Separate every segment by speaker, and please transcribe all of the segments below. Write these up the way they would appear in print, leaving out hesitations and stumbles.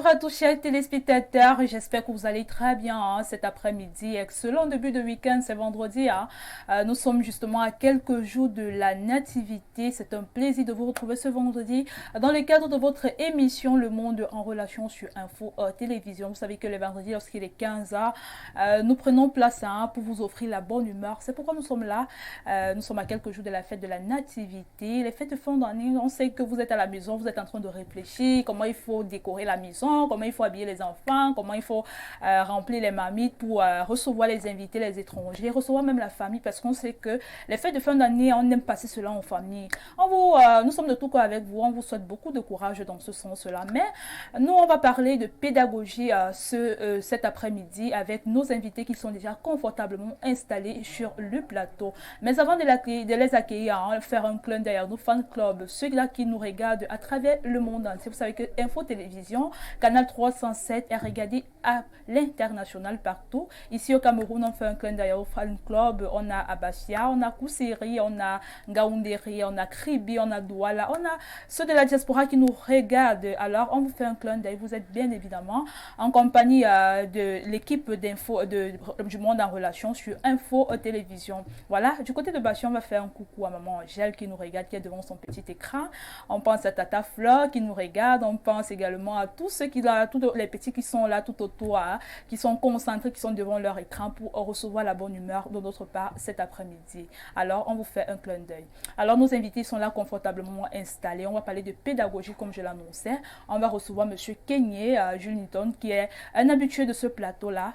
Speaker 1: Bonjour à tous chers téléspectateurs, j'espère que vous allez très bien cet après-midi. Excellent début de week-end, c'est vendredi. Nous sommes justement à quelques jours de la nativité. C'est un plaisir de vous retrouver ce vendredi dans le cadre de votre émission Le Monde en relation sur Info Télévision. Vous savez que le vendredi, lorsqu'il est 15h, nous prenons place pour vous offrir la bonne humeur. C'est pourquoi nous sommes là. Nous sommes à quelques jours de la fête de la nativité. Les fêtes de fin d'année, on sait que vous êtes à la maison, vous êtes en train de réfléchir comment il faut décorer la maison, comment il faut habiller les enfants, comment il faut remplir les marmites pour recevoir les invités, les étrangers, recevoir même la famille, parce qu'on sait que les fêtes de fin d'année, on aime passer cela en famille. Nous sommes de tout cœur avec vous, on vous souhaite beaucoup de courage dans ce sens-là. Mais nous, on va parler de pédagogie cet après-midi avec nos invités qui sont déjà confortablement installés sur le plateau. Mais avant de les accueillir, faire un clin d'œil à nos fan clubs, ceux-là qui nous regardent à travers le monde entier. Vous savez que Info Télévision, Canal 307 est regardé à l'international partout. Ici au Cameroun, on fait un clin d'œil au fan club. On a Abasia, on a Kousseri, on a Ngaounderi, on a Kribi, on a Douala, on a ceux de la diaspora qui nous regardent. Alors, on vous fait un clin d'œil. Vous êtes bien évidemment en compagnie de l'équipe d'info du monde en relation sur Info Télévision. Voilà, du côté de Bachia, on va faire un coucou à maman Angèle qui nous regarde, qui est devant son petit écran. On pense à Tata Fleur qui nous regarde. On pense également à tous ceux tous les petits qui sont là tout autour, qui sont concentrés, qui sont devant leur écran pour recevoir la bonne humeur de notre part cet après-midi. Alors, on vous fait un clin d'œil. Alors, nos invités sont là confortablement installés. On va parler de pédagogie comme je l'annonçais. On va recevoir M. Kenyé Jules Newton, qui est un habitué de ce plateau-là.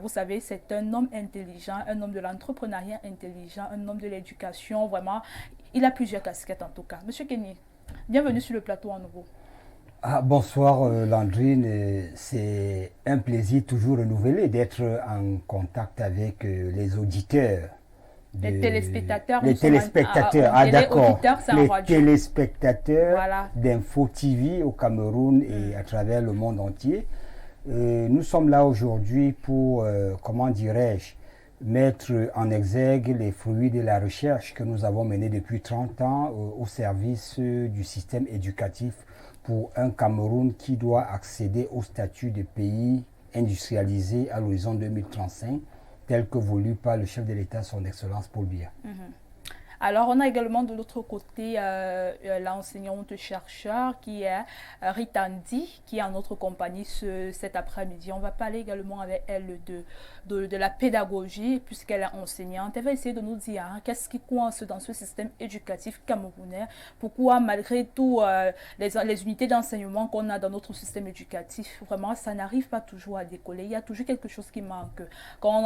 Speaker 1: Vous savez, c'est un homme intelligent, un homme de l'entrepreneuriat intelligent, un homme de l'éducation. Vraiment, il a plusieurs casquettes en tout cas. M. Kenyé, bienvenue sur le plateau à nouveau.
Speaker 2: Bonsoir Landrine, c'est un plaisir toujours renouvelé d'être en contact avec les auditeurs.
Speaker 1: Les téléspectateurs.
Speaker 2: Les téléspectateurs, d'accord. Les téléspectateurs
Speaker 1: voilà,
Speaker 2: d'Info TV au Cameroun et à travers le monde entier. Nous sommes là aujourd'hui pour, comment dirais-je, mettre en exergue les fruits de la recherche que nous avons menée depuis 30 ans au service du système éducatif pour un Cameroun qui doit accéder au statut de pays industrialisé à l'horizon 2035, tel que voulu par le chef de l'État, son Excellence Paul Biya.
Speaker 1: Alors, on a également de l'autre côté l'enseignante-chercheur qui est Ritandi, qui est en notre compagnie cet après-midi. On va parler également avec elle de la pédagogie, puisqu'elle est enseignante. Elle va essayer de nous dire qu'est-ce qui coince dans ce système éducatif camerounais, pourquoi malgré tout les unités d'enseignement qu'on a dans notre système éducatif, vraiment, ça n'arrive pas toujours à décoller. Il y a toujours quelque chose qui manque. Quand on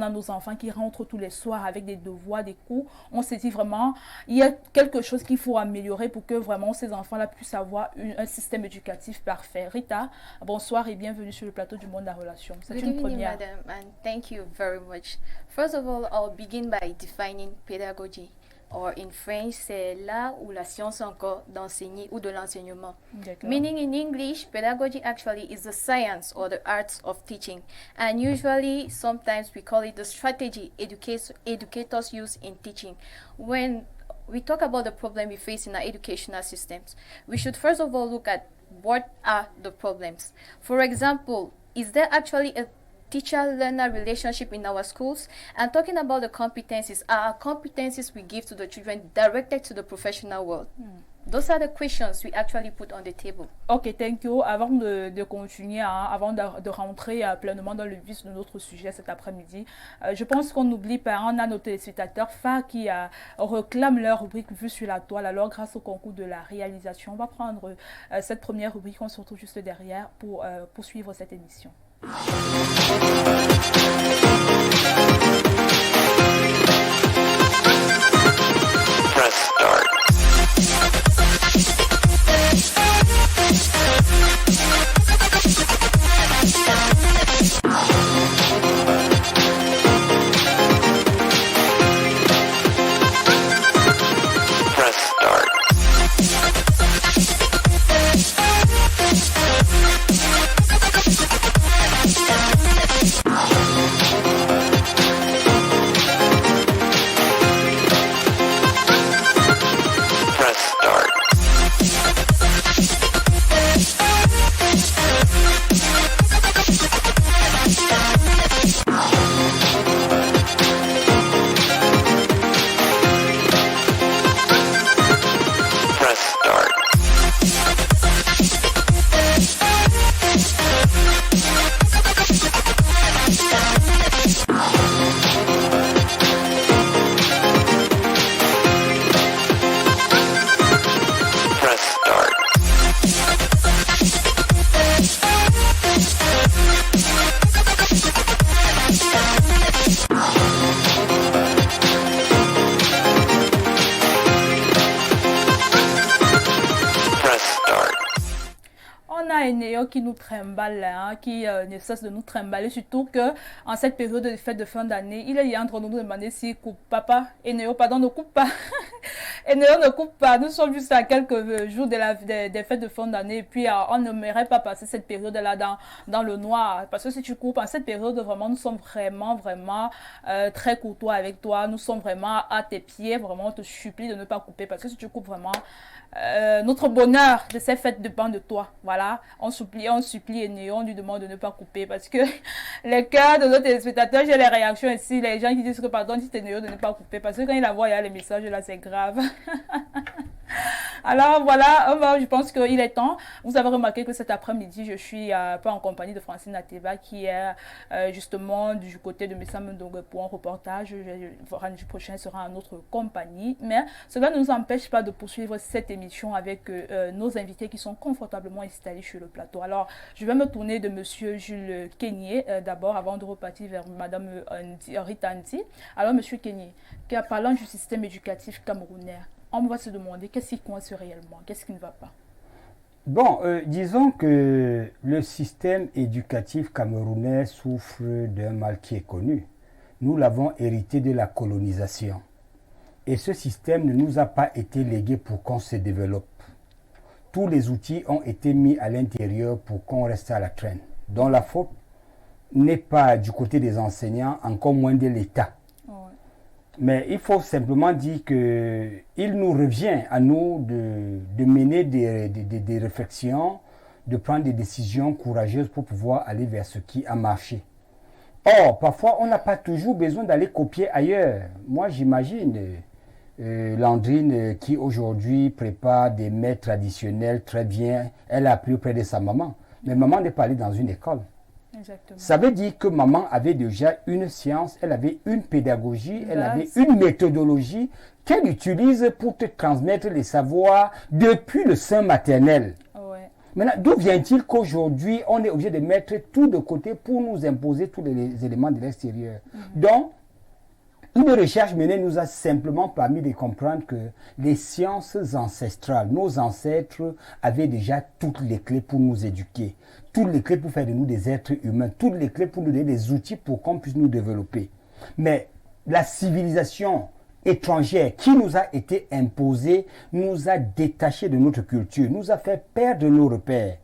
Speaker 1: a nos enfants qui rentrent tous les soirs avec des devoirs, des cours, on se dit vraiment, il y a quelque chose qu'il faut améliorer pour que vraiment ces enfants-là puissent avoir un système éducatif parfait. Rita, bonsoir et bienvenue sur le plateau du Monde en relation. C'est une première.
Speaker 3: Good evening, madam, and thank you very much. First of all, I'll begin by defining pedagogy. Or in French, c'est l'art ou la science encore d'enseigner ou de l'enseignement. Meaning in English, pedagogy actually is the science or the arts of teaching. And usually, sometimes we call it the strategy educators use in teaching. When we talk about the problem we face in our educational systems, we should first of all look at what are the problems. For example, is there actually a teacher-learner relationship in our schools? And talking about the competencies, are competencies we give to the children directed to the professional world? Those are the questions we actually put on the table.
Speaker 1: Ok, thank you. Avant de continuer, avant de rentrer pleinement dans le vif de notre sujet cet après-midi, je pense qu'on n'oublie pas, on a nos téléspectateurs phares qui réclament leur rubrique vue sur la toile. Alors, grâce au concours de la réalisation, on va prendre cette première rubrique, on se retrouve juste derrière pour poursuivre cette émission.
Speaker 4: Press start. Press start.
Speaker 1: néo qui nous trimballe, hein, qui ne cesse de nous trimballer, surtout que en cette période de fête de fin d'année, il est entre nous demander s'il coupe. Papa, et néo, pardon, ne coupe pas. Et néo ne coupe pas. Nous sommes juste à quelques jours des fêtes de fin d'année, et puis on n'aimerait pas passer cette période-là dans le noir. Parce que si tu coupes en cette période, vraiment, nous sommes vraiment très courtois avec toi. Nous sommes vraiment à tes pieds. Vraiment, on te supplie de ne pas couper. Parce que si tu coupes vraiment, notre bonheur de ces fêtes dépend de toi. Voilà, on supplie et on lui demande de ne pas couper. Parce que les cœurs de nos téléspectateurs, j'ai les réactions ici. Les gens qui disent que pardon, dis Néo de ne pas couper. Parce que quand il envoie les messages là, c'est grave. Alors voilà, je pense qu'il est temps. Vous avez remarqué que cet après-midi, je suis pas en compagnie de Francine Ateba qui est justement du côté de Messam donc pour un reportage. Vendredi prochain sera en notre compagnie. Mais cela ne nous empêche pas de poursuivre cette émission avec nos invités qui sont confortablement installés sur le plateau. Alors, je vais me tourner de monsieur Jules Kenyé d'abord avant de repartir vers madame Rita Ndi. Alors, monsieur Kenyé, parlant du système éducatif camerounais, on va se demander qu'est-ce qui coince réellement, qu'est-ce qui ne va pas.
Speaker 2: Bon, disons que le système éducatif camerounais souffre d'un mal qui est connu. Nous l'avons hérité de la colonisation. Et ce système ne nous a pas été légué pour qu'on se développe. Tous les outils ont été mis à l'intérieur pour qu'on reste à la traîne. Donc la faute n'est pas du côté des enseignants, encore moins de l'État. Mais il faut simplement dire qu'il nous revient à nous de mener des réflexions, de prendre des décisions courageuses pour pouvoir aller vers ce qui a marché. Or, parfois, on n'a pas toujours besoin d'aller copier ailleurs. Moi, j'imagine Landrine qui aujourd'hui prépare des mets traditionnels très bien, elle a appris auprès de sa maman. Mais maman n'est pas allée dans une école.
Speaker 1: Exactement.
Speaker 2: Ça veut dire que maman avait déjà une science, elle avait une pédagogie, elle avait une méthodologie qu'elle utilise pour te transmettre les savoirs depuis le sein maternel.
Speaker 1: Ouais.
Speaker 2: Maintenant, d'où vient-il qu'aujourd'hui, on est obligé de mettre tout de côté pour nous imposer tous les éléments de l'extérieur? Donc, une recherche menée nous a simplement permis de comprendre que les sciences ancestrales, nos ancêtres avaient déjà toutes les clés pour nous éduquer, toutes les clés pour faire de nous des êtres humains, toutes les clés pour nous donner des outils pour qu'on puisse nous développer. Mais la civilisation étrangère qui nous a été imposée nous a détachés de notre culture, nous a fait perdre nos repères.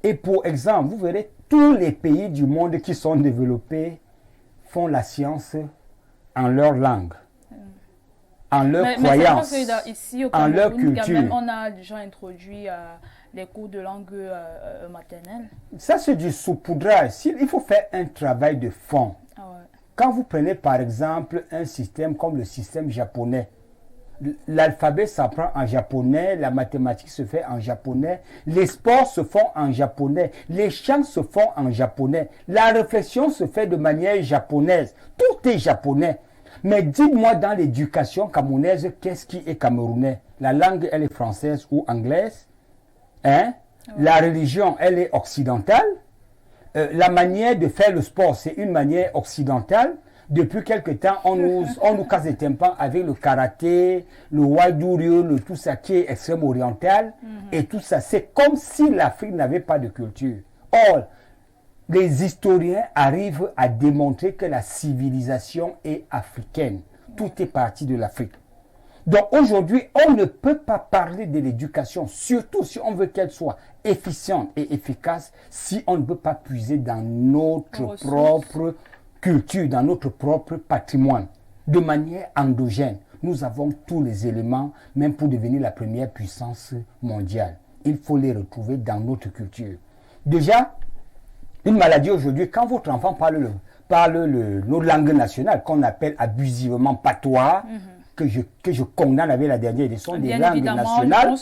Speaker 2: Et pour exemple, vous verrez, tous les pays du monde qui sont développés font la science en leur langue, en leur croyance,
Speaker 1: ici, au
Speaker 2: en leur
Speaker 1: Cameroun,
Speaker 2: culture.
Speaker 1: Quand même, on a déjà introduit les cours de langue maternelle.
Speaker 2: Ça, c'est du saupoudrage. Il faut faire un travail de fond.
Speaker 1: Ah ouais.
Speaker 2: Quand vous prenez par exemple un système comme le système japonais, l'alphabet s'apprend en japonais, la mathématique se fait en japonais, les sports se font en japonais, les chants se font en japonais, la réflexion se fait de manière japonaise, tout est japonais. Mais dites-moi dans l'éducation camerounaise, qu'est-ce qui est camerounais? La langue, elle est française ou anglaise? Hein? Ouais. La religion, elle est occidentale. La manière de faire le sport, c'est une manière occidentale. Depuis quelque temps, on nous casse les tympans avec le karaté, le waiduriu, le tout ça qui est extrême oriental. Et tout ça, c'est comme si l'Afrique n'avait pas de culture. Or, les historiens arrivent à démontrer que la civilisation est africaine. Tout est parti de l'Afrique. Donc aujourd'hui, on ne peut pas parler de l'éducation, surtout si on veut qu'elle soit efficiente et efficace, si on ne peut pas puiser dans notre propre culture, dans notre propre patrimoine, de manière endogène. Nous avons tous les éléments, même pour devenir la première puissance mondiale. Il faut les retrouver dans notre culture. Déjà, une maladie aujourd'hui, quand votre enfant parle nos langues nationales, qu'on appelle abusivement patois, que je condamne avec la dernière édition des langues nationales,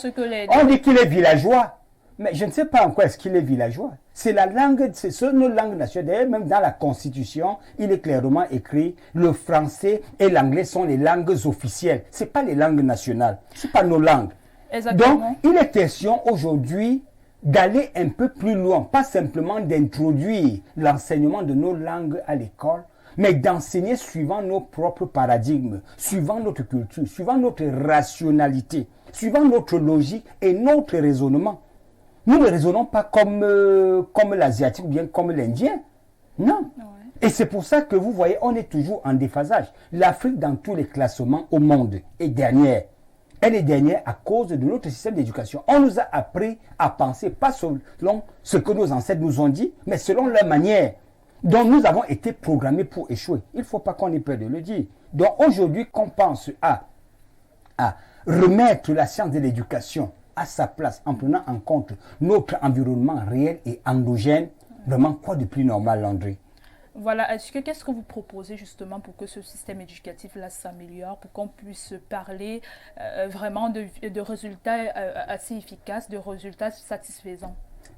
Speaker 2: on dit qu'il est villageois. Mais je ne sais pas encore est-ce qu'il est villageois. C'est la langue, c'est nos langues nationales. Même dans la Constitution, il est clairement écrit le français et l'anglais sont les langues officielles. Ce n'est pas les langues nationales. Ce n'est pas nos langues.
Speaker 1: Exactement.
Speaker 2: Donc, il est question aujourd'hui d'aller un peu plus loin, pas simplement d'introduire l'enseignement de nos langues à l'école, mais d'enseigner suivant nos propres paradigmes, suivant notre culture, suivant notre rationalité, suivant notre logique et notre raisonnement. Nous ne raisonnons pas comme l'Asiatique ou bien comme l'Indien. Non. Ouais. Et c'est pour ça que vous voyez, on est toujours en déphasage. L'Afrique, dans tous les classements au monde, est dernière. Elle est dernière à cause de notre système d'éducation. On nous a appris à penser, pas selon ce que nos ancêtres nous ont dit, mais selon leur manière. Donc nous avons été programmés pour échouer. Il ne faut pas qu'on ait peur de le dire. Donc aujourd'hui, qu'on pense à remettre la science de l'éducation à sa place en prenant en compte notre environnement réel et endogène, vraiment quoi de plus normal, Landry?
Speaker 1: Voilà, qu'est-ce que vous proposez justement pour que ce système éducatif-là s'améliore, pour qu'on puisse parler vraiment de résultats assez efficaces, de résultats satisfaisants?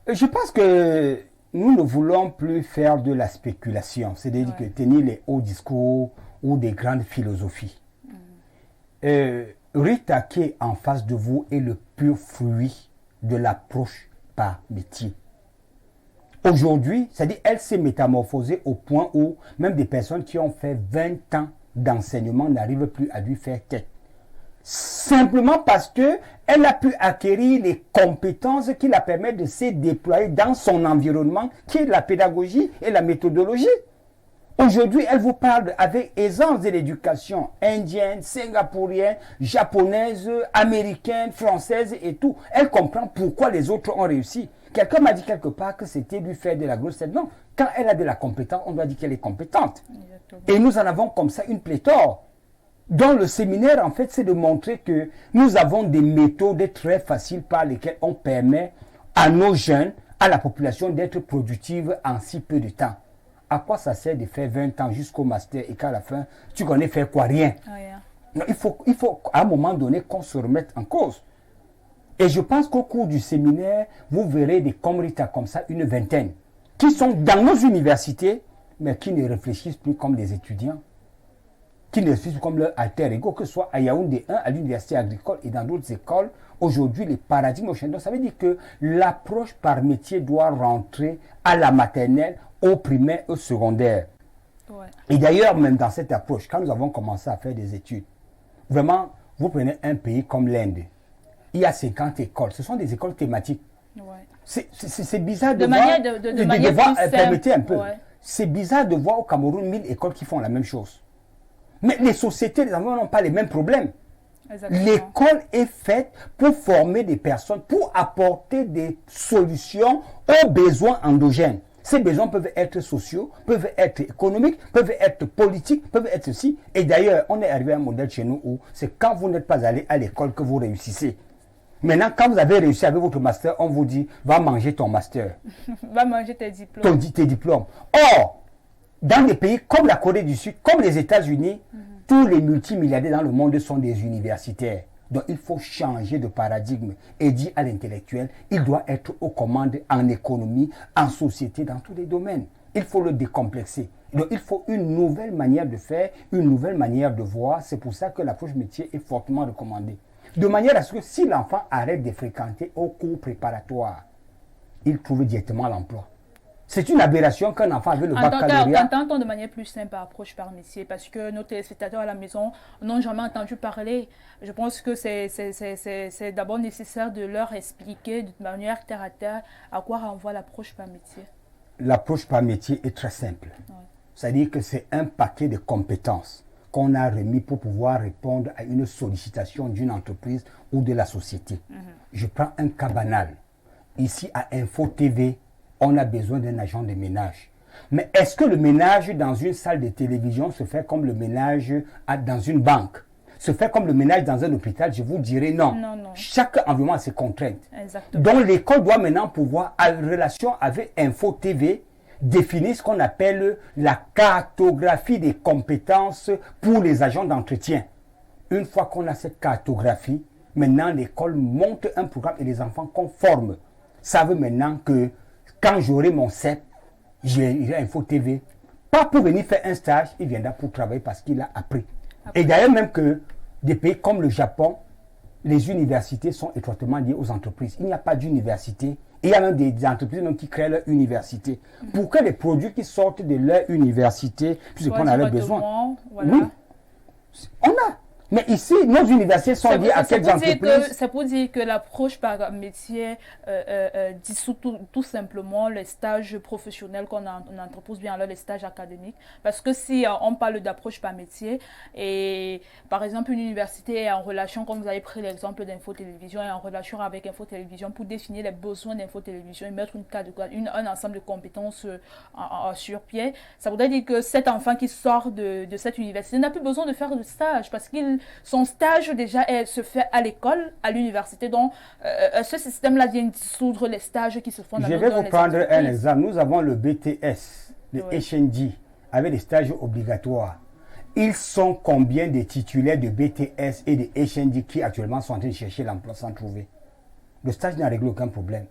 Speaker 2: Je pense que nous ne voulons plus faire de la spéculation, c'est-à-dire que tenir les hauts discours ou des grandes philosophies. Rita qui est en face de vous est le pur fruit de l'approche par métier. Aujourd'hui, c'est-à-dire elle s'est métamorphosée au point où même des personnes qui ont fait 20 ans d'enseignement n'arrivent plus à lui faire tête. Simplement parce qu'elle a pu acquérir les compétences qui la permettent de se déployer dans son environnement, qui est la pédagogie et la méthodologie. Aujourd'hui, elle vous parle avec aisance de l'éducation indienne, singapourienne, japonaise, américaine, française et tout. Elle comprend pourquoi les autres ont réussi. Quelqu'un m'a dit quelque part que c'était lui faire de la grosse tête. Non, quand elle a de la compétence, on doit dire qu'elle est compétente. Exactement. Et nous en avons comme ça une pléthore. Dans le séminaire, en fait, c'est de montrer que nous avons des méthodes très faciles par lesquelles on permet à nos jeunes, à la population d'être productive en si peu de temps. À quoi ça sert de faire 20 ans jusqu'au master et qu'à la fin, tu connais faire quoi? Rien. Non, il faut à un moment donné qu'on se remette en cause. Et je pense qu'au cours du séminaire, vous verrez des Rita comme ça, une vingtaine, qui sont dans nos universités, mais qui ne réfléchissent plus comme des étudiants, qui ne réfléchissent plus comme leur alter ego, que ce soit à Yaoundé 1, à l'université agricole et dans d'autres écoles. Aujourd'hui, les paradigmes ont changé. Donc ça veut dire que l'approche par métier doit rentrer à la maternelle, au primaire, au secondaire. Ouais. Et d'ailleurs, même dans cette approche, quand nous avons commencé à faire des études, vraiment, vous prenez un pays comme l'Inde, il y a 50 écoles. Ce sont des écoles thématiques. Ouais. C'est bizarre de voir... De voir, permettez un peu. Ouais. C'est bizarre de voir au Cameroun 1000 écoles qui font la même chose. Mais les sociétés, les enfants n'ont pas les mêmes problèmes. L'école est faite pour former des personnes, pour apporter des solutions aux besoins endogènes. Ces besoins peuvent être sociaux, peuvent être économiques, peuvent être politiques, peuvent être ceci. Et d'ailleurs, on est arrivé à un modèle chez nous où c'est quand vous n'êtes pas allé à l'école que vous réussissez. Maintenant, quand vous avez réussi avec votre master, on vous dit, va manger ton master.
Speaker 1: Va manger tes diplômes.
Speaker 2: Tes diplômes. Or, dans des pays comme la Corée du Sud, comme les États-Unis, tous les multimilliardaires dans le monde sont des universitaires. Donc, il faut changer de paradigme et dire à l'intellectuel, il doit être aux commandes en économie, en société, dans tous les domaines. Il faut le décomplexer. Donc, il faut une nouvelle manière de faire, une nouvelle manière de voir. C'est pour ça que l'approche métier est fortement recommandée. De manière à ce que si l'enfant arrête de fréquenter au cours préparatoire, il trouve directement l'emploi. C'est une aberration qu'un enfant avec le baccalauréat...
Speaker 1: Entendons de manière plus simple approche par métier, parce que nos téléspectateurs à la maison n'ont jamais entendu parler. Je pense que c'est d'abord nécessaire de leur expliquer de manière terre à terre à quoi renvoie l'approche par métier.
Speaker 2: L'approche par métier est très simple. Ouais. C'est-à-dire que c'est un paquet de compétences qu'on a remis pour pouvoir répondre à une sollicitation d'une entreprise ou de la société. Je prends un cas banal. Ici, à Info TV, on a besoin d'un agent de ménage. Mais est-ce que le ménage dans une salle de télévision se fait comme le ménage dans une banque? Se fait comme le ménage dans un hôpital? Je vous dirais non. Non. Chaque environnement a ses contraintes. Exactement. Donc l'école doit maintenant pouvoir, en relation avec Info TV, définir ce qu'on appelle la cartographie des compétences pour les agents d'entretien. Une fois qu'on a cette cartographie, maintenant l'école monte un programme et les enfants conforment. Savent maintenant que quand j'aurai mon CEP, j'ai Info TV, pas pour venir faire un stage, il viendra pour travailler parce qu'il a appris. Et d'ailleurs même que des pays comme le Japon, les universités sont étroitement liées aux entreprises. Il n'y a pas d'université. Il y a même des entreprises qui créent leur université. Pour que les produits qui sortent de leur université puissent répondre à leurs besoins.
Speaker 1: Voilà.
Speaker 2: Oui. On a. Mais ici, nos universités sont liées à quelles entreprises?
Speaker 1: C'est pour dire que l'approche par métier dissout tout simplement les stages professionnels qu'on entrepose, bien alors les stages académiques. Parce que si on parle d'approche par métier, et par exemple une université est en relation, comme vous avez pris l'exemple d'Infotélévision, est en relation avec Infotélévision pour définir les besoins d'Infotélévision et mettre un ensemble de compétences sur pied, ça voudrait dire que cet enfant qui sort de cette université n'a plus besoin de faire de stage parce que son stage déjà se fait à l'école, à l'université. Donc, ce système-là vient dissoudre les stages qui se font dans les entreprises.
Speaker 2: Je vais vous prendre un exemple. Nous avons le BTS, le HND, avec des stages obligatoires. Ils sont combien de titulaires de BTS et de HND qui actuellement sont en train de chercher l'emploi sans trouver? Le stage n'a réglé aucun problème.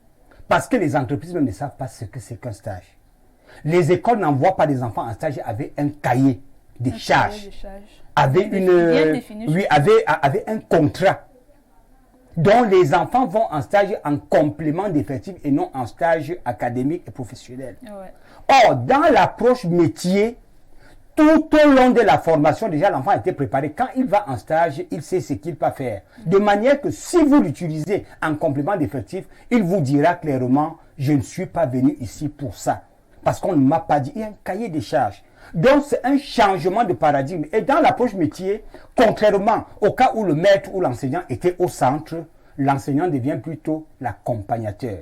Speaker 2: Parce que les entreprises même ne savent pas ce que c'est qu'un stage. Les écoles n'envoient pas des enfants en stage avec un cahier de charges. Avait un contrat dont les enfants vont en stage en complément d'effectifs et non en stage académique et professionnel. Ouais. Or, dans l'approche métier, tout au long de la formation, déjà l'enfant a été préparé. Quand il va en stage, il sait ce qu'il peut faire. De manière que si vous l'utilisez en complément d'effectifs, il vous dira clairement, je ne suis pas venu ici pour ça. Parce qu'on ne m'a pas dit, il y a un cahier de charges. Donc, c'est un changement de paradigme. Et dans l'approche métier, contrairement au cas où le maître ou l'enseignant était au centre, l'enseignant devient plutôt l'accompagnateur.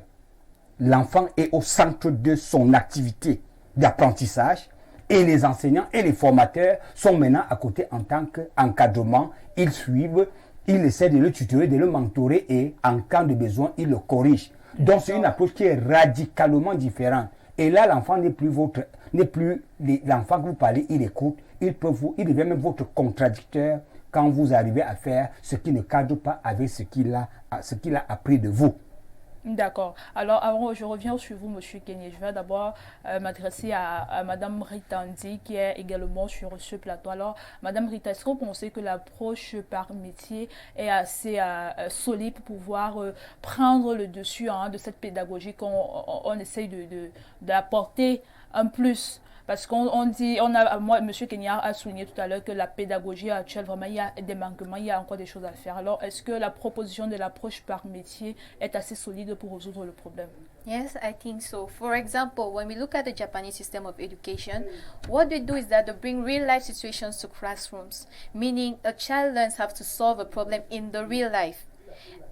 Speaker 2: L'enfant est au centre de son activité d'apprentissage et les enseignants et les formateurs sont maintenant à côté en tant qu'encadrement. Ils suivent, ils essaient de le tutorer, de le mentorer et en cas de besoin, ils le corrigent. Donc, c'est une approche qui est radicalement différente. Et là, l'enfant n'est plus l'enfant que vous parlez, il écoute, il devient même votre contradicteur quand vous arrivez à faire ce qui ne cadre pas avec ce qu'il a appris de vous.
Speaker 1: D'accord. Alors, avant, je reviens sur vous, Monsieur Kenny. Je vais d'abord m'adresser à Madame Ritandi, qui est également sur ce plateau. Alors, Madame Rita, est-ce que vous pensez que l'approche par métier est assez solide pour pouvoir prendre le dessus de cette pédagogie qu'on essaye d'apporter un plus? Parce qu'on dit, moi, M. Kenya a souligné tout à l'heure que la pédagogie actuelle, vraiment, il y a des manquements, il y a encore des choses à faire. Alors, est-ce que la proposition de l'approche par métier est assez solide pour résoudre le problème?
Speaker 3: Yes, I think so. For example, when we look at the Japanese system of education, what they do is that they bring real-life situations to classrooms, meaning a child learns how to solve a problem in the real life.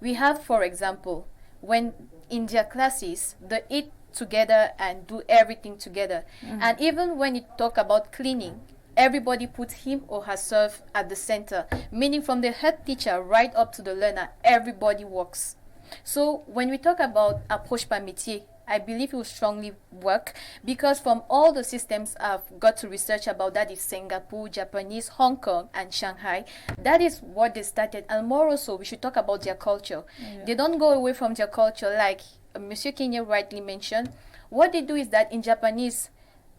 Speaker 3: We have, for example, when in their classes, they eat together and do everything together. And even when you talk about cleaning, everybody puts him or herself at the center, meaning from the head teacher right up to the learner, everybody works. So when we talk about approche par métier, I believe it will strongly work because from all the systems I've got to research about, that is Singapore, Japanese, Hong Kong, and Shanghai. That is what they started. And more also, we should talk about their culture. They don't go away from their culture like Monsieur Kenya rightly mentioned. What they do is that in Japanese,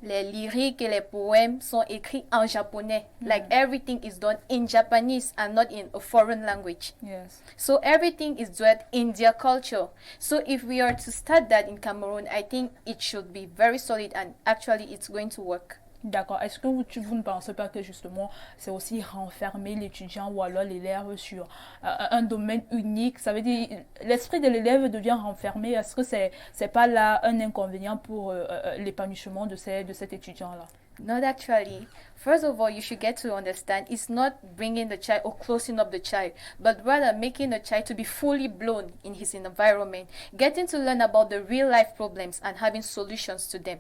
Speaker 3: les lyriques et les poèmes sont écrits en japonais. Like everything is done in Japanese and not in a foreign language.
Speaker 1: Yes.
Speaker 3: So everything is done in their culture. So if we are to start that in Cameroon, I think it should be very solid and actually it's going to work.
Speaker 1: D'accord. Est-ce que vous ne pensez pas que justement c'est aussi renfermer l'étudiant ou alors l'élève sur un domaine unique? Ça veut dire l'esprit de l'élève devient renfermé. Est-ce que c'est pas là un inconvénient pour l'épanouissement de cet étudiant-là?
Speaker 3: Not actually. First of all, you should get to understand it's not bringing the child or closing up the child, but rather making the child to be fully blown in his environment, getting to learn about the real life problems and having solutions to them.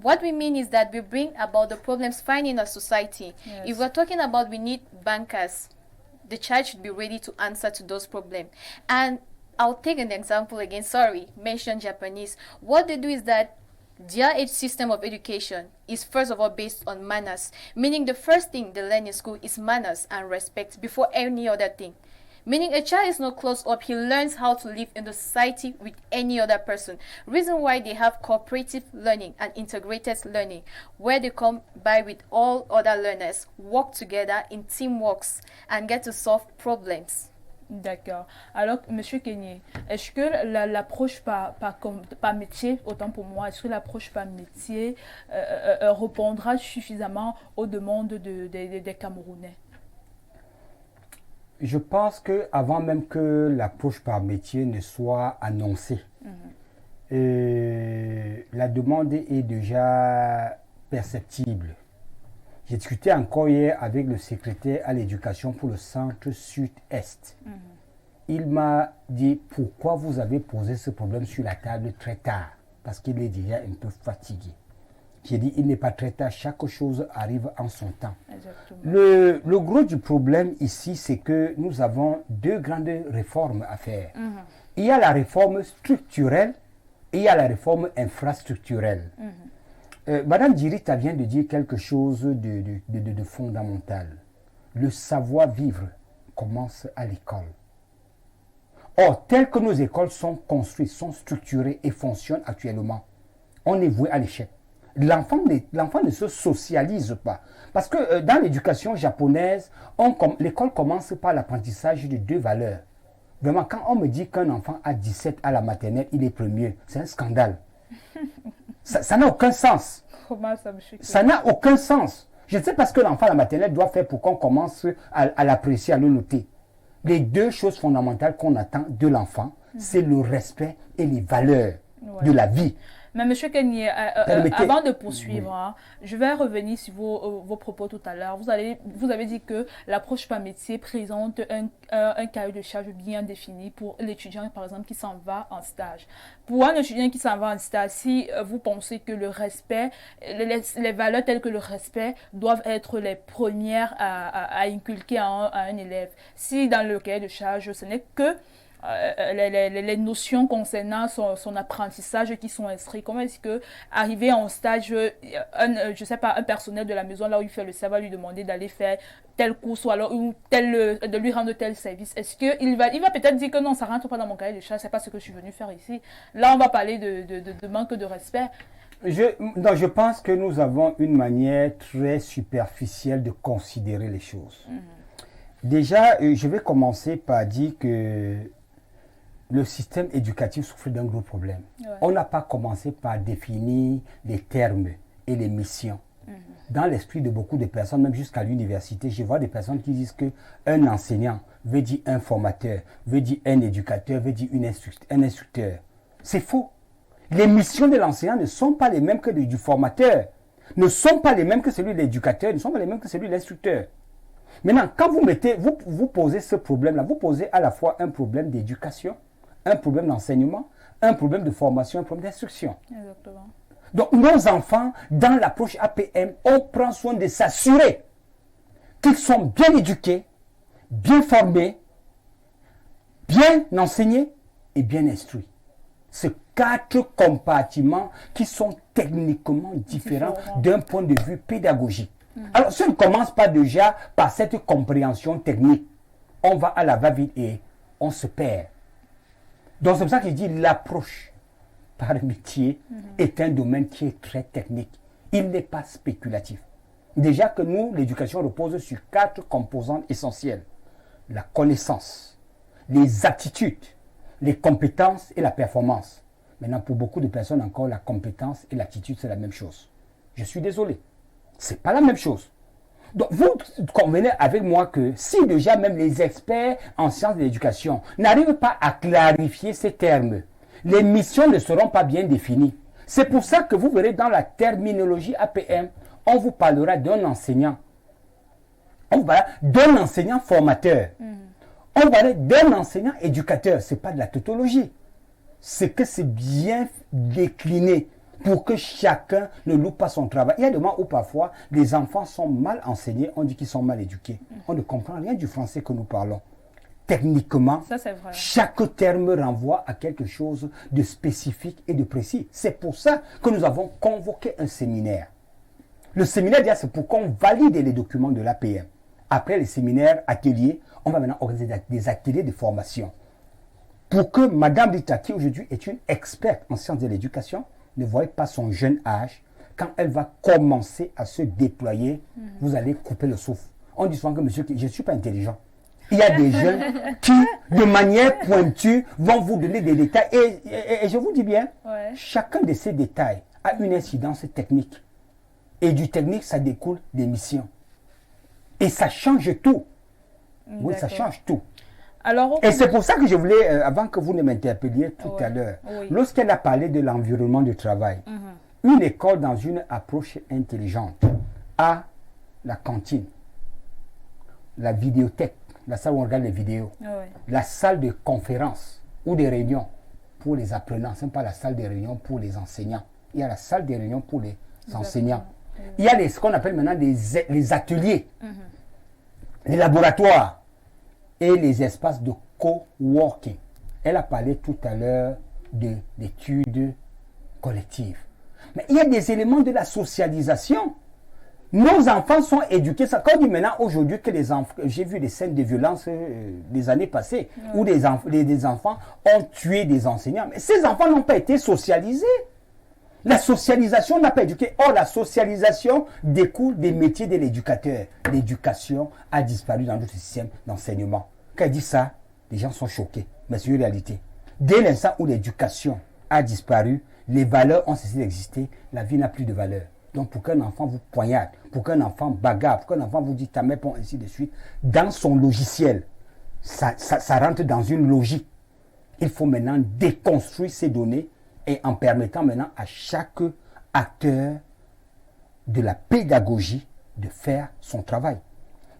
Speaker 3: What we mean is that we bring about the problems found in our society. Yes. If we're talking about we need bankers, the child should be ready to answer to those problems. And I'll take an example again, mention Japanese. What they do is that their system of education is first of all based on manners, meaning the first thing they learn in school is manners and respect before any other thing. Meaning a child is not closed up, he learns how to live in the society with any other person. Reason why they have cooperative learning and integrated learning, where they come by with all other learners, work together in teamworks and get to solve problems.
Speaker 1: D'accord. Alors, Monsieur Kenny, est-ce que l'approche par métier, autant pour moi, est-ce que l'approche par métier répondra suffisamment aux demandes des Camerounais?
Speaker 2: Je pense qu'avant même que l'approche par métier ne soit annoncée, la demande est déjà perceptible. J'ai discuté encore hier avec le secrétaire à l'éducation pour le centre sud-est. Il m'a dit pourquoi vous avez posé ce problème sur la table très tard, parce qu'il est déjà un peu fatigué. J'ai dit il n'est pas très tard, chaque chose arrive en son temps. Le gros du problème ici, c'est que nous avons deux grandes réformes à faire. Il y a la réforme structurelle et il y a la réforme infrastructurelle. Madame Dirita vient de dire quelque chose de fondamental. Le savoir-vivre commence à l'école. Or, tel que nos écoles sont construites, sont structurées et fonctionnent actuellement, on est voué à l'échec. L'enfant ne se socialise pas. Parce que dans l'éducation japonaise, l'école commence par l'apprentissage de deux valeurs. Vraiment, quand on me dit qu'un enfant a 17 à la maternelle, il est premier, c'est un scandale. Ça n'a aucun sens.
Speaker 1: Comment ça me choque?
Speaker 2: Ça n'a aucun sens. Je ne sais pas ce que l'enfant à la maternelle doit faire pour qu'on commence à l'apprécier, à le noter. Les deux choses fondamentales qu'on attend de l'enfant, c'est le respect et les valeurs de la vie.
Speaker 1: Mais M. Kenye, avant de poursuivre, je vais revenir sur vos propos tout à l'heure. Vous avez dit que l'approche par métier présente un cahier de charge bien défini pour l'étudiant, par exemple, qui s'en va en stage. Pour un étudiant qui s'en va en stage, si vous pensez que le respect, les valeurs telles que le respect doivent être les premières à inculquer à un élève, si dans le cahier de charge, ce n'est que les notions concernant son apprentissage qui sont inscrites. Comment est-ce que arriver en stage, je sais pas, un personnel de la maison là où il fait le service va lui demander d'aller faire tel cours ou alors de lui rendre tel service. Est-ce que il va peut-être dire que non, ça rentre pas dans mon cahier de charge, c'est pas ce que je suis venu faire ici. Là, on va parler de manque de respect.
Speaker 2: Je pense que nous avons une manière très superficielle de considérer les choses. Déjà, je vais commencer par dire que le système éducatif souffre d'un gros problème. On n'a pas commencé par définir les termes et les missions. Dans l'esprit de beaucoup de personnes, même jusqu'à l'université, je vois des personnes qui disent qu'un enseignant veut dire un formateur, veut dire un éducateur, veut dire un instructeur. C'est faux. Les missions de l'enseignant ne sont pas les mêmes que du formateur, ne sont pas les mêmes que celui de l'éducateur, ne sont pas les mêmes que celui de l'instructeur. Maintenant, quand vous posez ce problème-là, vous posez à la fois un problème d'éducation, un problème d'enseignement, un problème de formation, un problème d'instruction.
Speaker 1: Exactement.
Speaker 2: Donc, nos enfants, dans l'approche APM, on prend soin de s'assurer qu'ils sont bien éduqués, bien formés, bien enseignés et bien instruits. C'est 4 compartiments qui sont techniquement différents d'un point de vue pédagogique. Alors, si on ne commence pas déjà par cette compréhension technique, on va à la va-vite et on se perd. Donc, c'est pour ça que je dis l'approche par métier est un domaine qui est très technique. Il n'est pas spéculatif. Déjà que nous, l'éducation repose sur 4 composantes essentielles. La connaissance, les attitudes, les compétences et la performance. Maintenant, pour beaucoup de personnes encore, la compétence et l'attitude, c'est la même chose. Je suis désolé. Ce n'est pas la même chose. Donc, vous convenez avec moi que si déjà même les experts en sciences de l'éducation n'arrivent pas à clarifier ces termes, les missions ne seront pas bien définies. C'est pour ça que vous verrez dans la terminologie APM, on vous parlera d'un enseignant. On vous parlera d'un enseignant formateur. On vous parlera d'un enseignant éducateur. Ce n'est pas de la tautologie. C'est que c'est bien décliné pour que chacun ne loupe pas son travail. Il y a des moments où parfois les enfants sont mal enseignés, on dit qu'ils sont mal éduqués. On ne comprend rien du français que nous parlons. Techniquement, chaque terme renvoie à quelque chose de spécifique et de précis. C'est pour ça que nous avons convoqué un séminaire. Le séminaire, c'est pour qu'on valide les documents de l'APM. Après les séminaires, ateliers, on va maintenant organiser des ateliers de formation. Pour que Mme Rita, qui aujourd'hui est une experte en sciences de l'éducation, ne voyez pas son jeune âge. Quand elle va commencer à se déployer, vous allez couper le souffle. On dit souvent que monsieur, je ne suis pas intelligent. Il y a des jeunes qui, de manière pointue, vont vous donner des détails. Et je vous dis bien, chacun de ces détails a une incidence technique. Et du technique, ça découle des missions. Et ça change tout. Oui, ça change tout.
Speaker 1: Alors,
Speaker 2: et c'est pour ça que je voulais, avant que vous ne m'interpelliez tout à l'heure, lorsqu'elle a parlé de l'environnement de travail, une école dans une approche intelligente a la cantine, la vidéothèque, la salle où on regarde les vidéos, la salle de conférence ou de réunion pour les apprenants. Ce n'est pas la salle de réunion pour les enseignants. Il y a la salle de réunion pour les enseignants. Il y a ce qu'on appelle maintenant les ateliers, les laboratoires et les espaces de co-working. Elle a parlé tout à l'heure d'études collectives. Mais il y a des éléments de la socialisation. Nos enfants sont éduqués. Quand on dit maintenant aujourd'hui que les enfants, j'ai vu des scènes de violence des années passées où des enfants ont tué des enseignants. Mais ces enfants n'ont pas été socialisés. La socialisation n'a pas éduqué. Or, la socialisation découle des métiers de l'éducateur. L'éducation a disparu dans notre système d'enseignement. Quand elle dit ça, les gens sont choqués. Mais c'est une réalité. Dès l'instant où l'éducation a disparu, les valeurs ont cessé d'exister, la vie n'a plus de valeur. Donc, pour qu'un enfant vous poignarde, pour qu'un enfant bagarre, pour qu'un enfant vous dit ta mère, ainsi de suite, dans son logiciel, ça rentre dans une logique. Il faut maintenant déconstruire ces données et en permettant maintenant à chaque acteur de la pédagogie de faire son travail.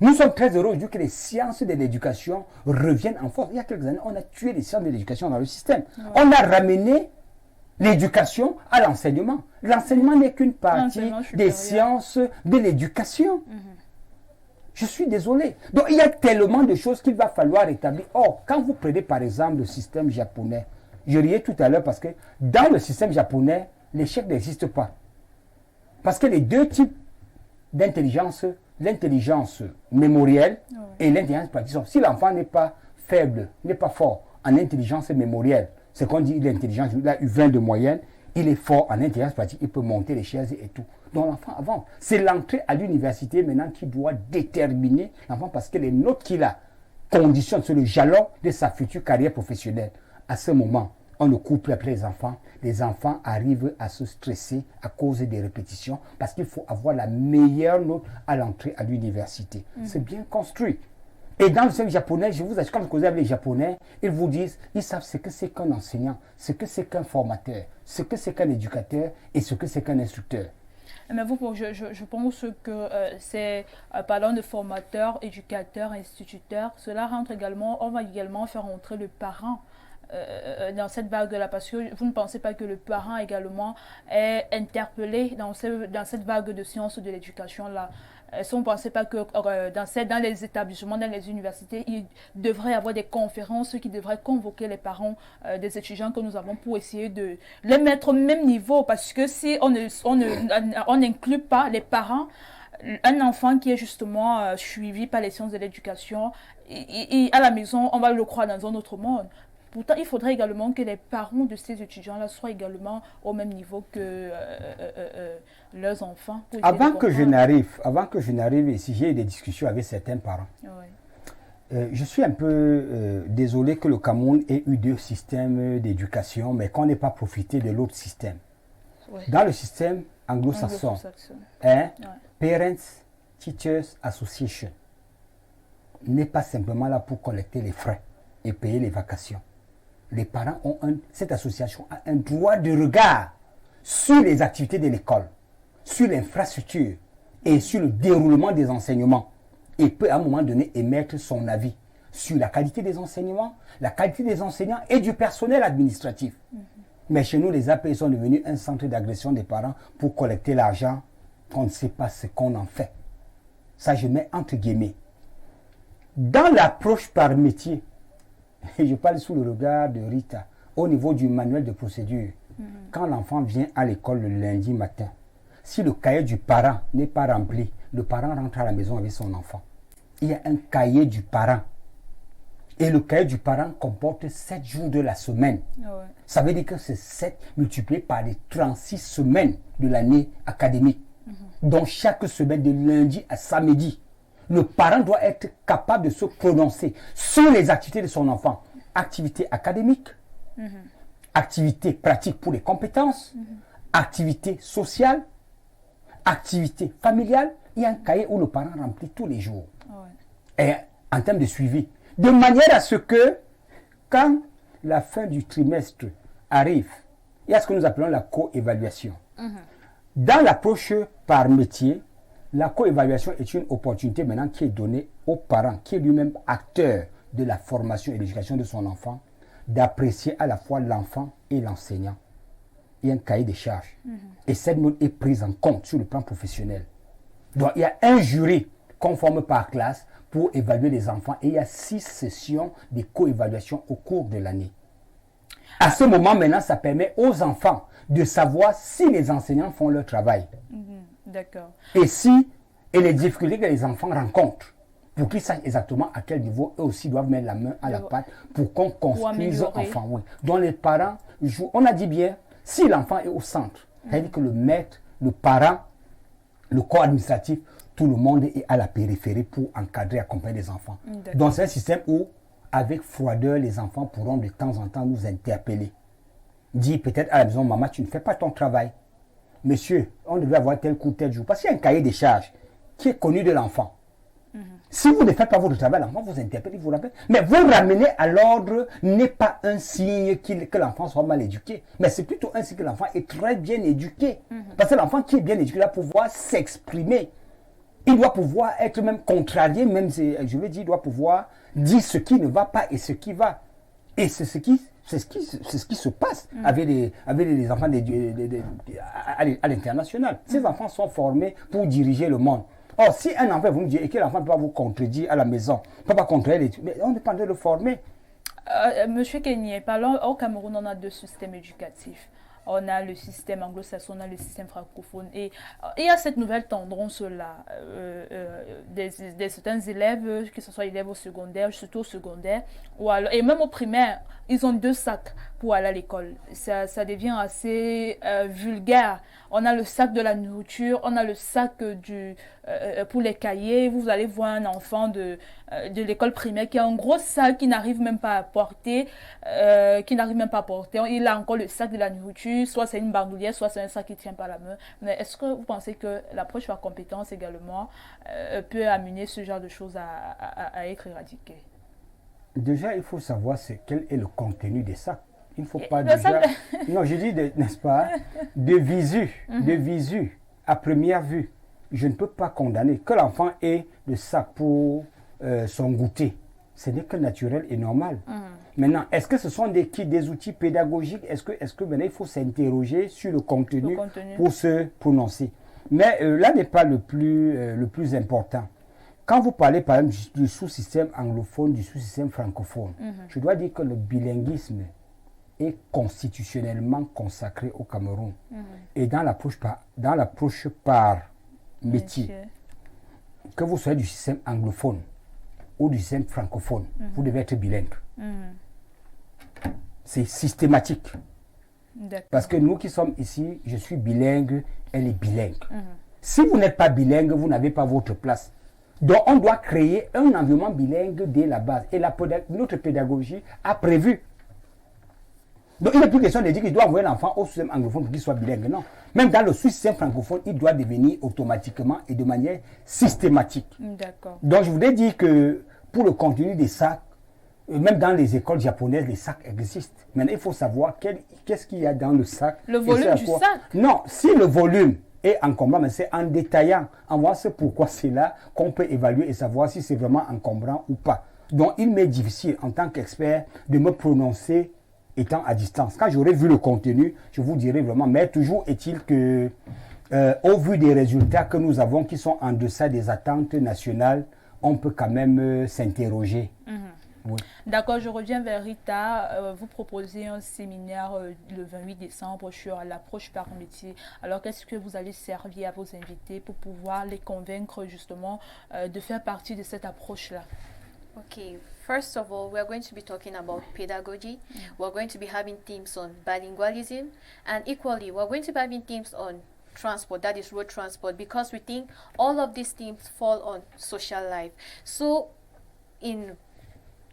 Speaker 2: Nous sommes très heureux aujourd'hui que les sciences de l'éducation reviennent en force. Il y a quelques années, on a tué les sciences de l'éducation dans le système. On a ramené l'éducation à l'enseignement. L'enseignement n'est qu'une partie des sciences de l'éducation. Je suis désolé. Donc il y a tellement de choses qu'il va falloir établir. Or, quand vous prenez par exemple le système japonais, je riais tout à l'heure parce que dans le système japonais, l'échec n'existe pas. Parce que les deux types d'intelligence, l'intelligence mémorielle et l'intelligence pratique, si l'enfant n'est pas faible, n'est pas fort en intelligence mémorielle, c'est qu'on dit l'intelligence, il a eu 20 de moyenne, il est fort en intelligence pratique, il peut monter les chaises et tout. Donc l'enfant avance. C'est l'entrée à l'université maintenant qui doit déterminer l'enfant parce que les notes qu'il a conditionnent sur le jalon de sa future carrière professionnelle. À ce moment, on ne coupe plus après les enfants. Les enfants arrivent à se stresser à cause des répétitions parce qu'il faut avoir la meilleure note à l'entrée à l'université. C'est bien construit. Et dans le système japonais, je vous assure, quand vous causez avec les Japonais, ils vous disent, ils savent ce que c'est qu'un enseignant, ce que c'est qu'un formateur, ce que c'est qu'un éducateur et ce que c'est qu'un instructeur.
Speaker 1: Mais vous, je pense que c'est, parlant de formateur, éducateur, instituteur, cela rentre également, on va également faire entrer le parent dans cette vague-là, parce que vous ne pensez pas que le parent également est interpellé dans cette vague de sciences de l'éducation-là. Si on ne pensait pas que dans les établissements, dans les universités, il devrait y avoir des conférences qui devraient convoquer les parents des étudiants que nous avons pour essayer de les mettre au même niveau. Parce que si on n'inclut pas les parents, un enfant qui est justement suivi par les sciences de l'éducation, à la maison, on va le croire dans un autre monde. Pourtant, il faudrait également que les parents de ces étudiants-là soient également au même niveau que leurs enfants.
Speaker 2: Avant que je n'arrive ici, j'ai eu des discussions avec certains parents. Je suis un peu désolé que le Cameroun ait eu deux systèmes d'éducation, mais qu'on n'ait pas profité de l'autre système. Dans le système anglo-saxon, Parents Teachers Association n'est pas simplement là pour collecter les frais et payer les vacations. Les parents ont cette association a un droit de regard sur les activités de l'école, sur l'infrastructure et sur le déroulement des enseignements et peut à un moment donné émettre son avis sur la qualité des enseignements, la qualité des enseignants et du personnel administratif. Mais chez nous, les APE sont devenus un centre d'agression des parents pour collecter l'argent qu'on ne sait pas ce qu'on en fait. Ça, je mets entre guillemets. Dans l'approche par métier, et je parle sous le regard de Rita, au niveau du manuel de procédure, quand l'enfant vient à l'école le lundi matin, si le cahier du parent n'est pas rempli, le parent rentre à la maison avec son enfant. Il y a un cahier du parent. Et le cahier du parent comporte 7 jours de la semaine. Ça veut dire que c'est 7 multiplié par les 36 semaines de l'année académique. Donc chaque semaine, de lundi à samedi, le parent doit être capable de se prononcer sur les activités de son enfant. Activités académiques, activités pratiques pour les compétences, activités sociales, activités familiales. Il y a un cahier où le parent remplit tous les jours. Et en termes de suivi. De manière à ce que, quand la fin du trimestre arrive, il y a ce que nous appelons la co-évaluation. Dans l'approche par métier, la co-évaluation est une opportunité maintenant qui est donnée aux parents, qui est lui-même acteur de la formation et l'éducation de son enfant, d'apprécier à la fois l'enfant et l'enseignant. Il y a un cahier de charges. Et cette note est prise en compte sur le plan professionnel. Donc, il y a un jury conforme par classe pour évaluer les enfants et il y a 6 sessions de co-évaluation au cours de l'année. À ce moment, maintenant, ça permet aux enfants de savoir si les enseignants font leur travail.
Speaker 1: D'accord.
Speaker 2: Et les difficultés que les enfants rencontrent, pour qu'ils sachent exactement à quel niveau eux aussi doivent mettre la main à la pâte pour qu'on construise l'enfant. Oui. Donc les parents jouent. On a dit bien, si l'enfant est au centre, c'est-à-dire que le maître, le parent, le corps administratif, tout le monde est à la périphérie pour encadrer et accompagner les enfants. Donc c'est un système où, avec froideur, les enfants pourront de temps en temps nous interpeller. Dire peut-être à la maison, maman, tu ne fais pas ton travail. Monsieur, on devait avoir tel coup, tel jour. Parce qu'il y a un cahier des charges qui est connu de l'enfant. Si vous ne faites pas votre travail, l'enfant vous interpelle, il vous rappelle. Mais vous ramener à l'ordre n'est pas un signe que l'enfant soit mal éduqué. Mais c'est plutôt un signe que l'enfant est très bien éduqué. Parce que l'enfant qui est bien éduqué doit pouvoir s'exprimer. Il doit pouvoir être même contrarié, même, je veux dire, il doit pouvoir dire ce qui ne va pas et ce qui va. Et c'est ce qui se passe avec les enfants à l'international. Ces enfants sont formés pour diriger le monde. Or, si un enfant, vous me dites, et que l'enfant ne peut pas vous contredire à la maison, ne peut pas contredire les trucs, mais on n'est pas en train de le former.
Speaker 1: Monsieur Kenny, parlons, au Cameroun, on a 2 systèmes éducatifs. On a le système anglo-saxon, on a le système francophone. Et il y a cette nouvelle tendance-là des certains élèves, que ce soit élèves au secondaire, surtout au secondaire, et même au primaire, ils ont 2 sacs pour aller à l'école. Ça devient assez vulgaire. On a le sac de la nourriture, on a le sac pour les cahiers. Vous allez voir un enfant de l'école primaire qui a un gros sac qu'il n'arrive même pas à porter. Il a encore le sac de la nourriture, soit c'est une bandoulière, soit c'est un sac qui ne tient pas la main. Mais est-ce que vous pensez que l'approche par compétence également peut amener ce genre de choses à être éradiquées?
Speaker 2: Déjà, il faut savoir quel est le contenu des sacs. Il ne faut pas déjà... Non, je dis, n'est-ce pas, de visu, à première vue. Je ne peux pas condamner que l'enfant ait le sac pour son goûter. Ce n'est que naturel et normal. Maintenant, est-ce que ce sont des outils pédagogiques? Est-ce que maintenant, il faut s'interroger sur le contenu pour se prononcer? Mais là n'est pas le plus important. Quand vous parlez, par exemple, du sous-système anglophone, du sous-système francophone, je dois dire que le bilinguisme est constitutionnellement consacré au Cameroun. Et dans l'approche par métier, que vous soyez du système anglophone ou du système francophone, vous devez être bilingue. C'est systématique. Parce que nous qui sommes ici, je suis bilingue, elle est bilingue. Si vous n'êtes pas bilingue, vous n'avez pas votre place. Donc on doit créer un environnement bilingue dès la base. Et notre pédagogie a prévu. Donc il n'est plus question de dire qu'il doit envoyer l'enfant au système anglophone pour qu'il soit bilingue. Non. Même dans le système francophone, il doit devenir automatiquement et de manière systématique.
Speaker 1: D'accord.
Speaker 2: Donc je voudrais dire que pour le contenu des sacs, même dans les écoles japonaises, les sacs existent. Maintenant, il faut savoir qu'est-ce qu'il y a dans le sac.
Speaker 1: Le volume du sac?
Speaker 2: Non, si le volume est encombrant, mais c'est en détaillant, en voyant pourquoi c'est là qu'on peut évaluer et savoir si c'est vraiment encombrant ou pas. Donc, il m'est difficile en tant qu'expert de me prononcer étant à distance. Quand j'aurai vu le contenu, je vous dirai vraiment, mais toujours est-il que, au vu des résultats que nous avons qui sont en deçà des attentes nationales, on peut quand même s'interroger. Oui.
Speaker 1: D'accord, je reviens vers Rita. Vous proposez un séminaire le 28 décembre sur l'approche par métier. Alors, qu'est-ce que vous allez servir à vos invités pour pouvoir les convaincre justement de faire partie de cette approche-là?
Speaker 3: Okay, first of all, we're going to be talking about pedagogy. We're going to be having themes on bilingualism, and equally, we're going to be having themes on transport, that is road transport, because we think all of these themes fall on social life. So, in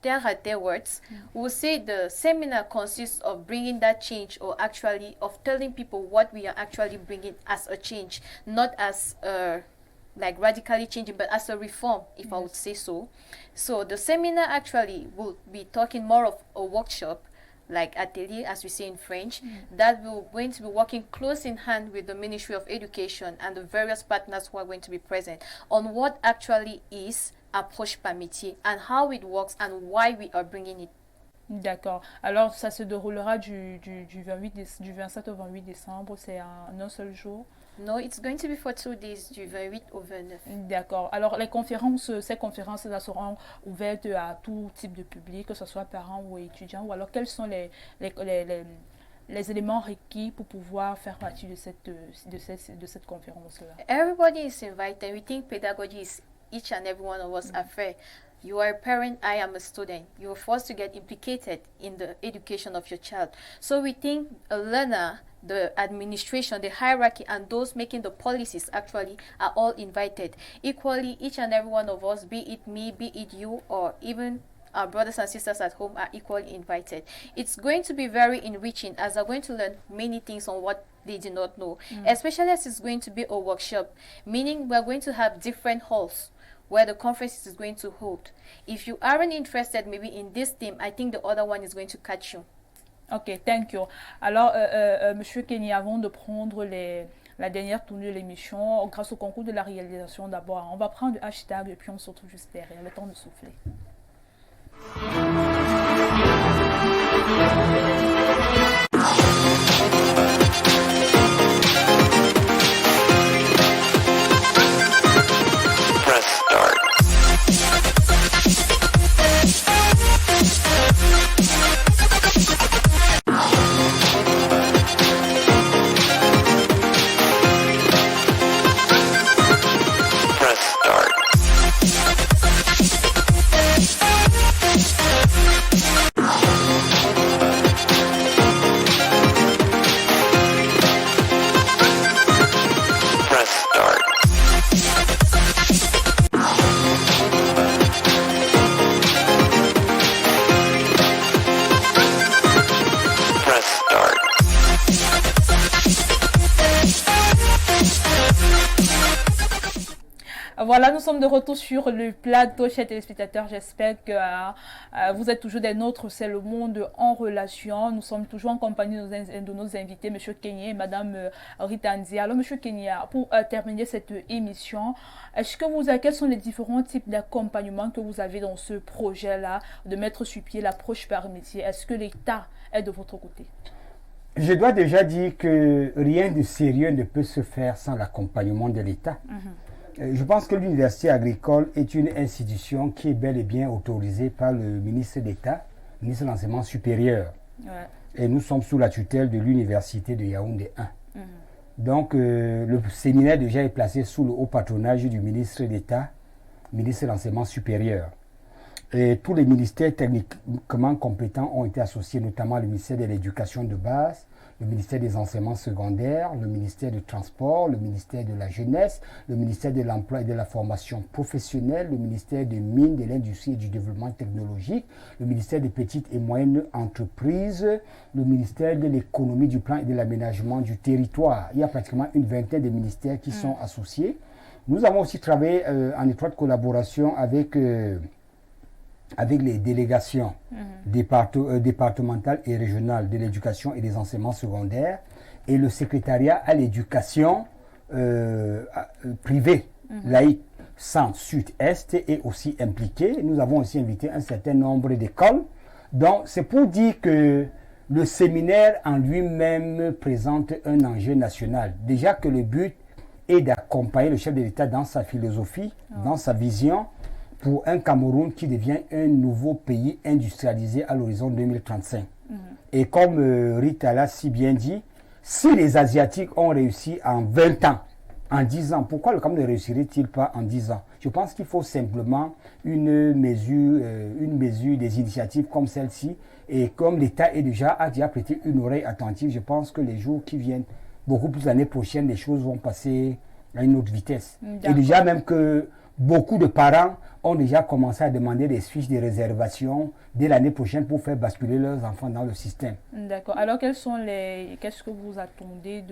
Speaker 3: their words, we'll say the seminar consists of bringing that change, or actually of telling people what we are actually bringing as a change, not as a like radically changing, but as a reform, if I would say so. So the seminar actually will be talking more of a workshop, like atelier, as we say in French, that we're going to be working close in hand with the Ministry of Education and the various partners who are going to be present on what actually is approche par métier and how it works and why we are bringing it.
Speaker 1: D'accord. Alors, ça se déroulera du 27 au 28 décembre. C'est un seul jour.
Speaker 3: No, it's going to be for 2 days, du 28 au 29.
Speaker 1: D'accord. Alors, ces conférences là seront ouvertes à tout type de public, que ce soit parents ou étudiants. Ou alors, quels sont les éléments requis pour pouvoir faire partie de cette conférence-là?
Speaker 3: Everybody is invited. We think pedagogy is each and every one of us affair. You are a parent, I am a student. You are forced to get implicated in the education of your child. So we think a learner, the administration, the hierarchy, and those making the policies actually are all invited. Equally, each and every one of us, be it me, be it you, or even our brothers and sisters at home are equally invited. It's going to be very enriching as they're going to learn many things on what they did not know, especially as it's going to be a workshop, meaning we're going to have different halls where the conference is going to hold. If you aren't interested maybe in this theme, I think the other one is going to catch you.
Speaker 1: Ok, thank you. Alors, Monsieur Kenny, avant de prendre la dernière tournée de l'émission, grâce au concours de la réalisation d'abord, on va prendre le hashtag et puis on se retrouve juste derrière, le temps de souffler. Voilà, nous sommes de retour sur le plateau, chers téléspectateurs. J'espère que vous êtes toujours des nôtres. C'est le monde en relation. Nous sommes toujours en compagnie de nos invités, M. Kenny et Mme Rita Nzi. Alors, M. Kenny, pour terminer cette émission, quels sont les différents types d'accompagnement que vous avez dans ce projet-là de mettre sur pied l'approche par métier? Est-ce que l'État est de votre côté?
Speaker 2: Je dois déjà dire que rien de sérieux ne peut se faire sans l'accompagnement de l'État. Je pense que l'université agricole est une institution qui est bel et bien autorisée par le ministre d'État, ministre de l'Enseignement supérieur. Ouais. Et nous sommes sous la tutelle de l'université de Yaoundé 1. Donc le séminaire déjà est placé sous le haut patronage du ministre d'État, ministre de l'Enseignement supérieur. Et tous les ministères techniquement compétents ont été associés, notamment le ministère de l'Éducation de base, le ministère des Enseignements secondaires, le ministère du Transport, le ministère de la Jeunesse, le ministère de l'Emploi et de la Formation professionnelle, le ministère des Mines, de l'Industrie et du Développement technologique, le ministère des Petites et Moyennes Entreprises, le ministère de l'Économie, du Plan et de l'Aménagement du Territoire. Il y a pratiquement une vingtaine de ministères qui sont associés. Nous avons aussi travaillé en étroite collaboration avec les délégations départementales et régionales de l'éducation et des enseignements secondaires et le secrétariat à l'éducation privée, laïque, centre, sud, est est aussi impliqué. Nous avons aussi invité un certain nombre d'écoles. Donc c'est pour dire que le séminaire en lui-même présente un enjeu national. Déjà que le but est d'accompagner le chef de l'État dans sa philosophie, dans sa vision, pour un Cameroun qui devient un nouveau pays industrialisé à l'horizon 2035. Et comme Rita l'a si bien dit, si les Asiatiques ont réussi en 20 ans, en 10 ans, pourquoi le Cameroun ne réussirait-il pas en 10 ans? Je pense qu'il faut simplement une mesure, des initiatives comme celle-ci. Et comme l'État a déjà prêté une oreille attentive, je pense que les jours qui viennent, beaucoup plus l'année prochaine, les choses vont passer à une autre vitesse. Et déjà même que beaucoup de parents ont déjà commencé à demander des fiches de réservation dès l'année prochaine pour faire basculer leurs enfants dans le système.
Speaker 1: D'accord. Alors, qu'est-ce que vous attendez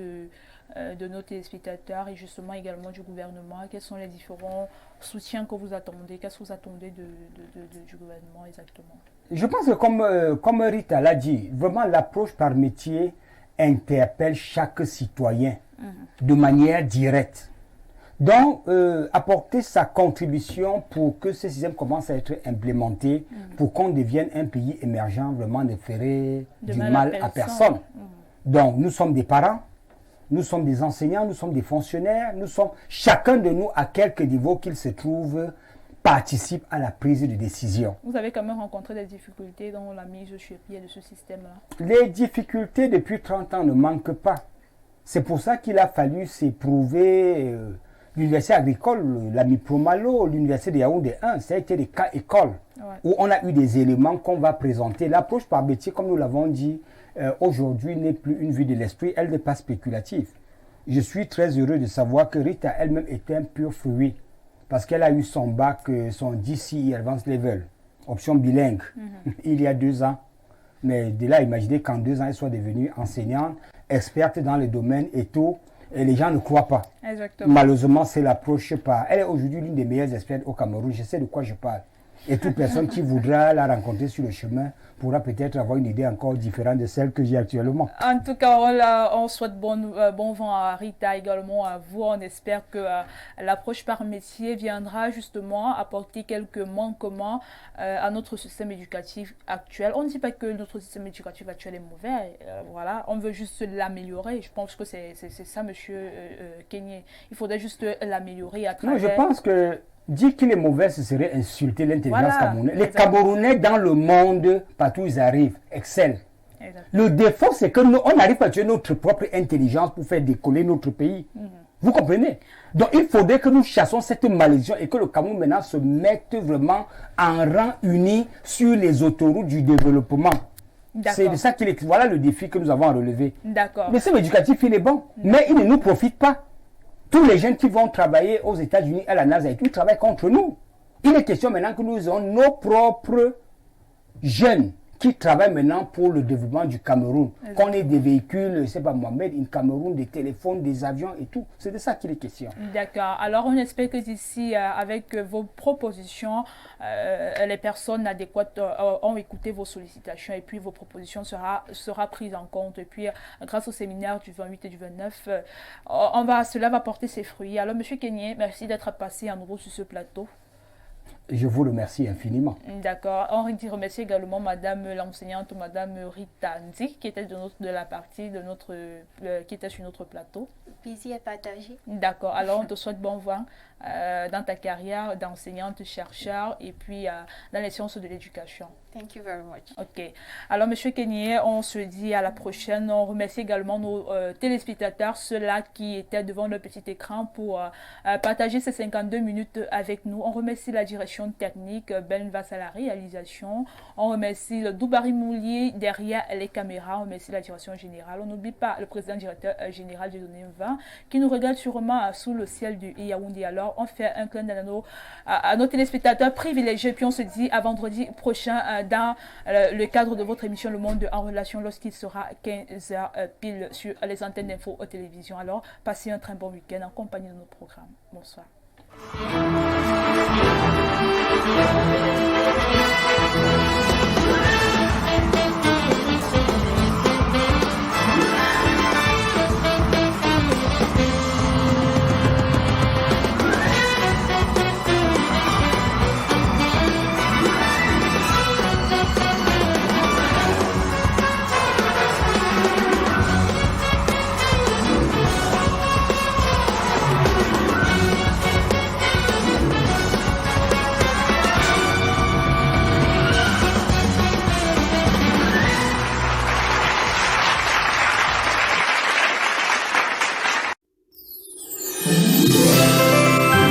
Speaker 1: de nos téléspectateurs et justement également du gouvernement? Quels sont les différents soutiens que vous attendez? Qu'est-ce que vous attendez du gouvernement exactement?
Speaker 2: Je pense que comme Rita l'a dit, vraiment l'approche par métier interpelle chaque citoyen de manière directe. Donc, apporter sa contribution pour que ce système commence à être implémenté, pour qu'on devienne un pays émergent, vraiment ne ferait du mal à personne. Donc, nous sommes des parents, nous sommes des enseignants, nous sommes des fonctionnaires, chacun de nous, à quelque niveau qu'il se trouve, participe à la prise de décision.
Speaker 1: Vous avez quand même rencontré des difficultés dans la mise sur pied de ce système-là?
Speaker 2: Les difficultés depuis 30 ans ne manquent pas. C'est pour ça qu'il a fallu s'éprouver l'université agricole, la Mipromalo, l'université de Yaoundé 1, ça a été des cas écoles où on a eu des éléments qu'on va présenter. L'approche par métier, comme nous l'avons dit, aujourd'hui n'est plus une vue de l'esprit, elle n'est pas spéculative. Je suis très heureux de savoir que Rita elle-même était un pur fruit parce qu'elle a eu son bac, son DCE Advanced Level, option bilingue, il y a 2 ans. Mais de là, imaginez qu'en 2 ans, elle soit devenue enseignante, experte dans le domaine et tout, et les gens ne croient pas.
Speaker 1: Exactement.
Speaker 2: Malheureusement, c'est l'approche par... Elle est aujourd'hui l'une des meilleures expertes au Cameroun, je sais de quoi je parle. Et toute personne qui voudra la rencontrer sur le chemin pourra peut-être avoir une idée encore différente de celle que j'ai actuellement.
Speaker 1: En tout cas, on souhaite bon vent à Rita, également à vous. On espère que l'approche par métier viendra justement apporter quelques manquements à notre système éducatif actuel. On ne dit pas que notre système éducatif actuel est mauvais. Voilà, on veut juste l'améliorer. Je pense que c'est ça, monsieur Kenyé. Il faudrait juste l'améliorer à travers...
Speaker 2: Non, je pense que dire qu'il est mauvais, ce serait insulter l'intelligence camerounaise. Les Camerounais dans le monde, partout où ils arrivent, excellent. Le défaut, c'est que nous, on n'arrive pas à tuer notre propre intelligence pour faire décoller notre pays. Vous comprenez? Donc, il faudrait que nous chassions cette malédiction et que le Cameroun maintenant se mette vraiment en rang uni sur les autoroutes du développement. C'est de ça qu'il est. Voilà le défi que nous avons à relever.
Speaker 1: D'accord.
Speaker 2: Le système éducatif, il est bon, mais il ne nous profite pas. Tous les jeunes qui vont travailler aux États-Unis à la NASA, ils travaillent contre nous. Il est question maintenant que nous ayons nos propres jeunes qui travaillent maintenant pour le développement du Cameroun. Qu'on ait des véhicules, je ne sais pas, Mohamed, une Cameroun, des téléphones, des avions et tout. C'est de ça qu'il est question.
Speaker 1: D'accord. Alors, on espère que d'ici, avec vos propositions, les personnes adéquates ont écouté vos sollicitations et puis vos propositions sera prise en compte. Et puis, grâce au séminaire du 28 et du 29, cela va porter ses fruits. Alors, M. Kenyé, merci d'être passé à nouveau sur ce plateau.
Speaker 2: Je vous remercie infiniment.
Speaker 1: D'accord. On remercie également Madame l'enseignante, Madame Rita Nzi, qui était qui était sur notre plateau.
Speaker 3: Plaisir à partager.
Speaker 1: D'accord. Alors, on te souhaite bon vent dans ta carrière d'enseignante, chercheur et puis dans les sciences de l'éducation.
Speaker 3: Thank you very much.
Speaker 1: Ok. Alors, Monsieur Kenyé, on se dit à la prochaine. On remercie également nos téléspectateurs, ceux-là qui étaient devant le petit écran pour partager ces 52 minutes avec nous. On remercie la direction technique, Ben Vass à la réalisation. On remercie le Doubari Moulier derrière les caméras. On remercie la direction générale. On n'oublie pas le président directeur général de Donné 20 qui nous regarde sûrement sous le ciel du Yaoundé. Alors, on fait un clin d'œil à nos téléspectateurs privilégiés. Puis on se dit à vendredi prochain dans le cadre de votre émission Le Monde en Relation lorsqu'il sera 15h pile sur les antennes d'info aux télévisions. Alors, passez un très bon week-end en compagnie de nos programmes. Bonsoir.